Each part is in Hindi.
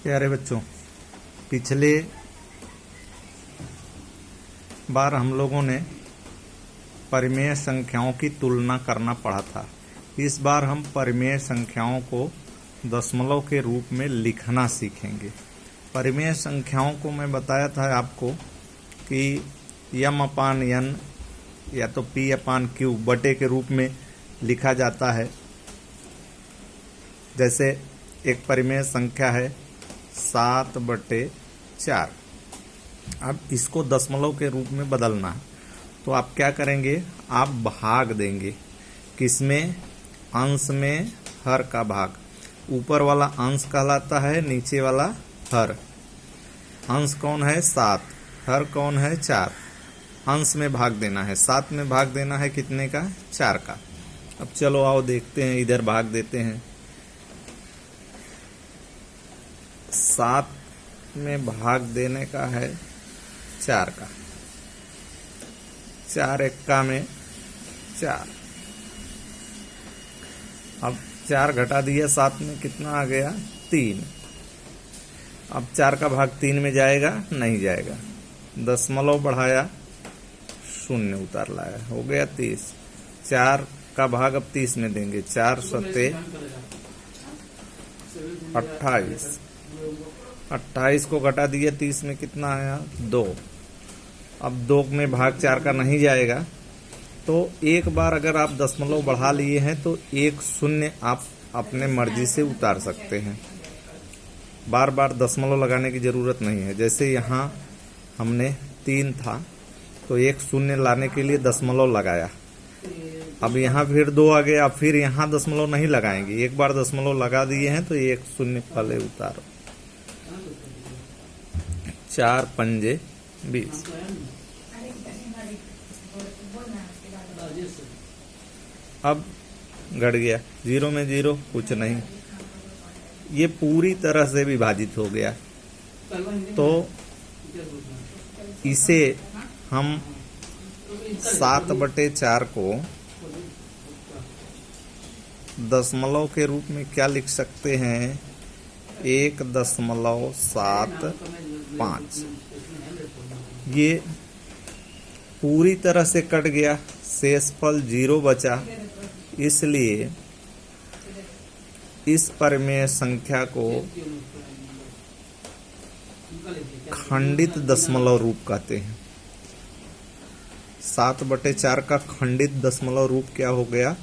प्यारे बच्चों, पिछले बार हम लोगों ने परिमेय संख्याओं की तुलना करना पढ़ा था। इस बार हम परिमेय संख्याओं को दशमलव के रूप में लिखना सीखेंगे। परिमेय संख्याओं को मैं बताया था आपको कि m/n या तो p/q बटे के रूप में लिखा जाता है। जैसे एक परिमेय संख्या है 7/4। अब इसको दशमलव के रूप में बदलना है तो आप क्या करेंगे, आप भाग देंगे। किसमें? अंश में हर का भाग। ऊपर वाला अंश कहलाता है, नीचे वाला हर। अंश कौन है? 7। हर कौन है? 4। अंश में भाग देना है, 7 में भाग देना है कितने का? 4 का। अब चलो आओ देखते हैं, इधर भाग देते हैं। 7 में भाग देने का है 4 का। 4 एक्का में 4। अब 4 घटा दिया 7 में, कितना आ गया? 3। अब 4 का भाग 3 में जाएगा? नहीं जाएगा। दशमलव बढ़ाया, 0 उतार लाया, हो गया 30। 4 का भाग अब 30 में देंगे, 4 सत्ते 28। 28 को घटा दिया 30 में, कितना आया? 2। अब 2 में भाग 4 का नहीं जाएगा, तो एक बार अगर आप दशमलव बढ़ा लिए हैं तो 1 0 आप अपने मर्जी से उतार सकते हैं। बार बार दशमलव लगाने की जरूरत नहीं है। जैसे यहाँ हमने 3 था तो 1 0 लाने के लिए दशमलव लगाया। अब यहाँ फिर 2 आ गया, अब फिर यहाँ दशमलव नहीं लगाएंगे। एक बार दशमलव लगा दिए हैं तो 1 0 पहले उतारो। 4 पंजे 20। अब घट गया, 0 में 0, कुछ नहीं। ये पूरी तरह से विभाजित हो गया, तो इसे हम 7/4 को दशमलव के रूप में क्या लिख सकते हैं? 1.75। ये पूरी तरह से कट गया, शेषफल 0 बचा। इसलिए इस परिमेय संख्या को खंडित दशमलव रूप कहते हैं। 7/4 का खंडित दशमलव रूप क्या हो गया?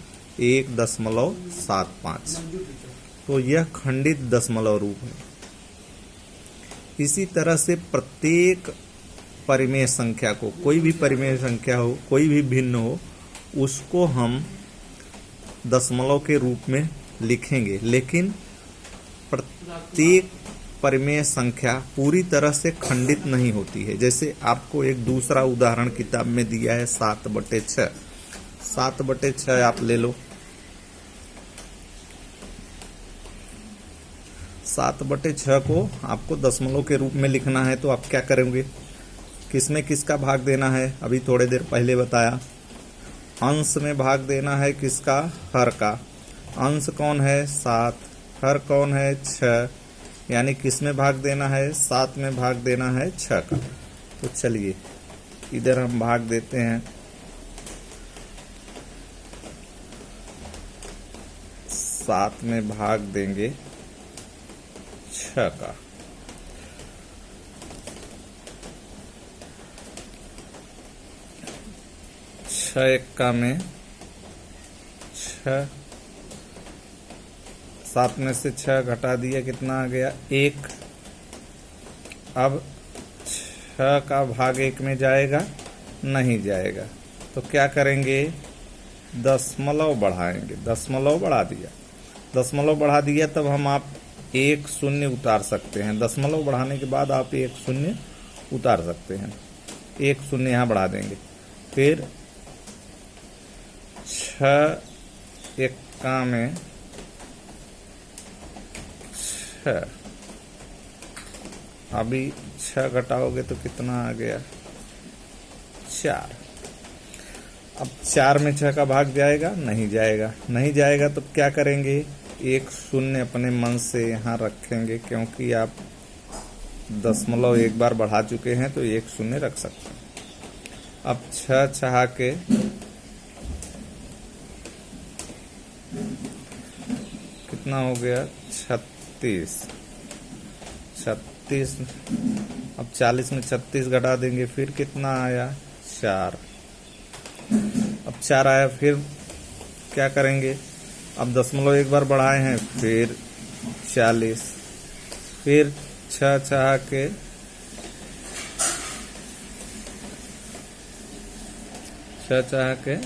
1.75। तो यह खंडित दशमलव रूप है। इसी तरह से प्रत्येक परिमेय संख्या को, कोई भी परिमेय संख्या हो, कोई भी भिन्न हो, उसको हम दशमलव के रूप में लिखेंगे। लेकिन प्रत्येक परिमेय संख्या पूरी तरह से खंडित नहीं होती है। जैसे आपको एक दूसरा उदाहरण किताब में दिया है 7/6। 7/6 आप ले लो। 7/6 को आपको दशमलव के रूप में लिखना है तो आप क्या करेंगे? किसमें किसका भाग देना है? अभी थोड़ी देर पहले बताया। अंश में भाग देना है किसका? हर का। अंश कौन है? 7। हर कौन है? 6। यानी किस में भाग देना है? 7 में भाग देना है 6 का। तो चलिए इधर हम भाग देते हैं। 7 में भाग देंगे 6 का। 6 एक्का में 6। 7 में से 6 घटा दिया, कितना आ गया? 1। अब 6 का भाग 1 में जाएगा? नहीं जाएगा। तो क्या करेंगे? दशमलव बढ़ाएंगे। दशमलव बढ़ा दिया। दशमलव बढ़ा दिया तब हम आप 1 0 उतार सकते हैं। दशमलव बढ़ाने के बाद आप 1 0 उतार सकते हैं। 1 0 यहाँ बढ़ा देंगे। फिर 6 एक्का में 6। अभी 6 घटाओगे तो कितना आ गया? 4। अब 4 में 6 का भाग जाएगा? नहीं जाएगा। नहीं जाएगा तो क्या करेंगे? 1 0 अपने मन से यहाँ रखेंगे, क्योंकि आप दशमलव एक बार बढ़ा चुके हैं तो एक शून्य रख सकते हैं। अब 6 छहा के कितना हो गया 36। अब 40 में 36 घटा देंगे, फिर कितना आया 4। अब 4 आया, फिर क्या करेंगे, अब दशमलव एक बार बढ़ाए हैं, फिर 40, फिर 6 छहा के 6 छहा के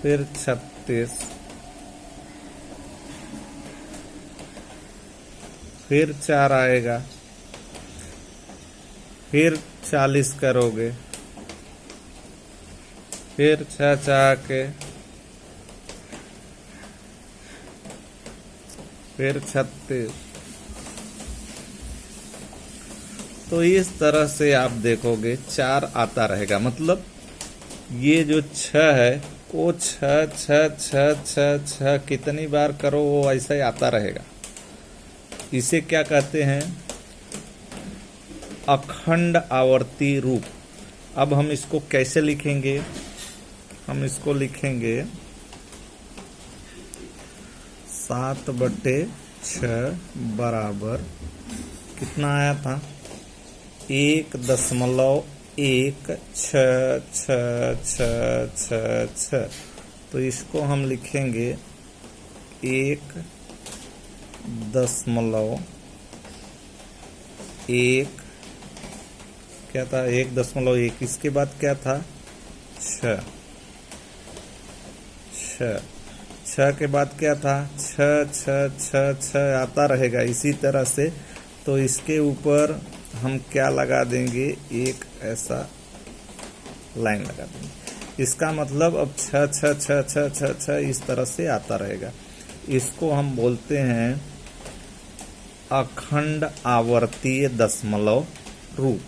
फिर 36, फिर 4 आएगा, फिर 40 करोगे, फिर 6 छहा के फिर 36। तो इस तरह से आप देखोगे 4 आता रहेगा, मतलब ये जो 6 है वो 6 6 6 6 6 कितनी बार करो वो ऐसा ही आता रहेगा। इसे क्या कहते हैं, अखंड आवर्ती रूप। अब हम इसको कैसे लिखेंगे, हम इसको लिखेंगे 7/6 बराबर कितना आया था 1.16666। तो इसको हम लिखेंगे 1.1 क्या था 1.1, इसके बाद क्या था 6 के बाद क्या था 6 6 6 6 आता रहेगा इसी तरह से। तो इसके ऊपर हम क्या लगा देंगे, एक ऐसा लाइन लगा देंगे। इसका मतलब अब 6 6 6 6 6 6 इस तरह से आता रहेगा। इसको हम बोलते हैं अखंड आवर्तीय दशमलव रूप।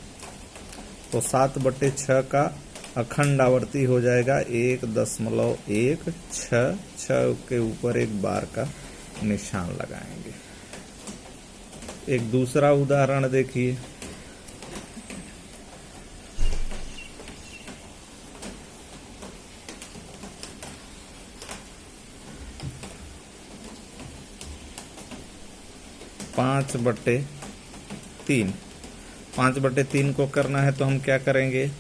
तो 7/6 का अखंड आवर्ती हो जाएगा 1.166 के ऊपर एक बार का निशान लगाएंगे। एक दूसरा उदाहरण देखिए, पाँच बटे तीन को करना है तो हम क्या करेंगे,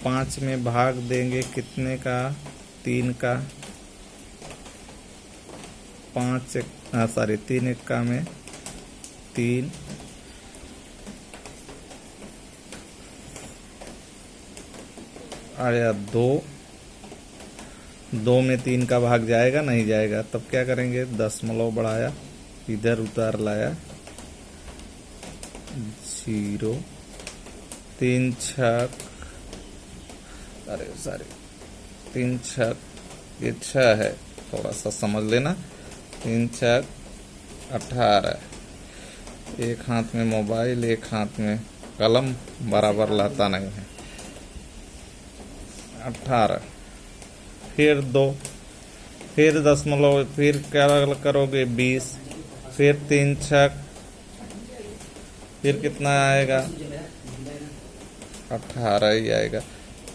5 में भाग देंगे कितने का 3 का, 3 एक्का में 3, आया 2 में 3 का भाग जाएगा नहीं जाएगा, तब क्या करेंगे दशमलव बढ़ाया, इधर उतार लाया 0, 3 छक 3 छक ये 6 है, थोड़ा सा समझ लेना, 3 छक 18। एक हाथ में मोबाइल एक हाथ में कलम बराबर लाता नहीं है। 18 फिर 2, फिर दशमलव, फिर क्या करोगे 20, फिर 3 छक, फिर कितना आएगा 18 ही आएगा,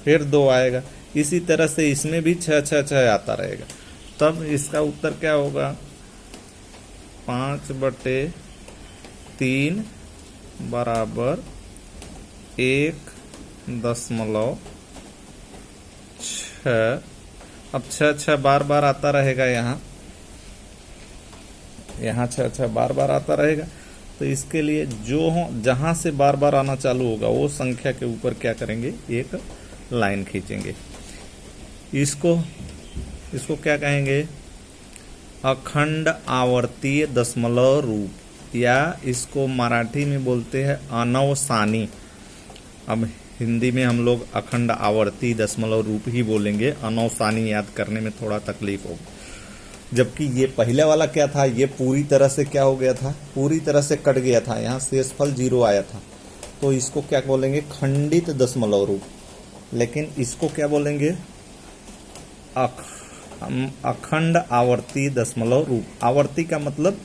फिर 2 आएगा। इसी तरह से इसमें भी 6 6 6 आता रहेगा। तब इसका उत्तर क्या होगा 5/3 बराबर 1.6। अब 6 6 बार बार आता रहेगा, यहाँ 6 6 बार बार आता रहेगा। तो इसके लिए जो हो जहां से बार बार आना चालू होगा वो संख्या के ऊपर क्या करेंगे, एक लाइन खींचेंगे। इसको क्या कहेंगे, अखंड आवर्तीय दशमलव रूप, या इसको मराठी में बोलते हैं अनवसानी। अब हिंदी में हम लोग अखंड आवर्ती दशमलव रूप ही बोलेंगे, अनवसानी याद करने में थोड़ा तकलीफ होगी। जबकि ये पहले वाला क्या था, ये पूरी तरह से क्या हो गया था, पूरी तरह से कट गया था, यहाँ शेषफल 0 आया था। तो इसको क्या बोलेंगे, खंडित दशमलव रूप। लेकिन इसको क्या बोलेंगे, अखंड आवर्ती दशमलव रूप। आवर्ती का मतलब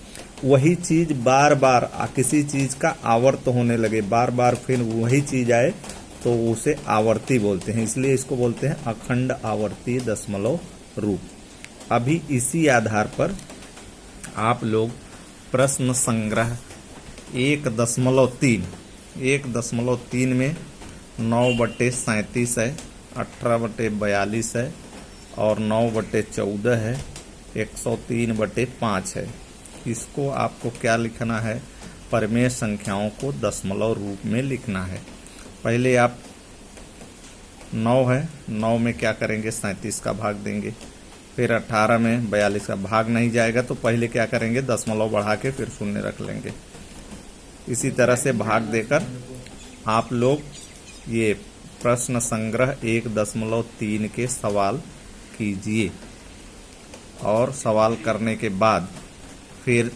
वही चीज बार बार किसी चीज का आवर्त होने लगे, बार बार फिर वही चीज आए तो उसे आवर्ती बोलते हैं। इसलिए इसको बोलते हैं अखंड आवर्ती दशमलव रूप। अभी इसी आधार पर आप लोग प्रश्न संग्रह 1.3 में 9/37 है, 18/42 है और 9/14 है, 103/5 है। इसको आपको क्या लिखना है? परिमेय संख्याओं को दशमलव रूप में लिखना है। पहले आप 9 है, 9 में क्या करेंगे? 37 का भाग देंगे। फिर 18 में 42 का भाग नहीं जाएगा तो पहले क्या करेंगे? दशमलव बढ़ा के फिर शून्य रख लेंगे। इसी तरह से भाग देकर आप लोग ये प्रश्न संग्रह 1.3 के सवाल कीजिए और सवाल करने के बाद फिर